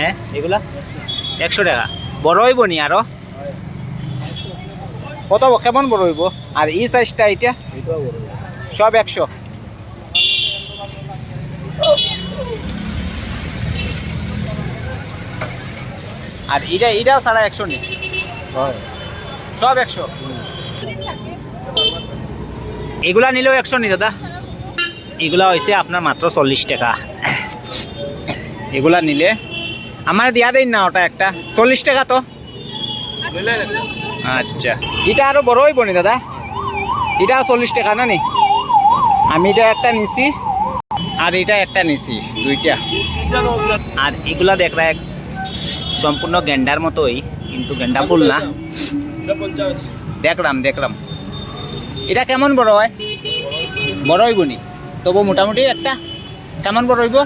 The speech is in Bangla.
হ্যাঁ এগুলা 100 টাকা। বড় হইব নি আরো? কত কেমন বড় হইব? আর এই সাইজটা এটা সব 100। আর এটাও সাড়ে 100 নি? সব 100। এগুলা নিলেও 100 নি দাদা? এগুলা হয়েছে আপনার মাত্র 40 টাকা। এগুলা নিলে আমার দিয়া দেন না, ওটা একটা 40 টাকা তো। আচ্ছা এটা আরো বড় হইব নি দাদা? এটাও 40 টাকা না নি? আমি এটা একটা নিছি আর এটা একটা নিছি, দুইটা। আর এগুলা দেখরা সম্পূর্ণ গেন্ডার মতোই, কিন্তু গেন্ডা ফুল না। দেখলাম এটা কেমন বড় হয়? বড় হইব নি? তবু মোটামুটি একটা কেমন বড় হইব?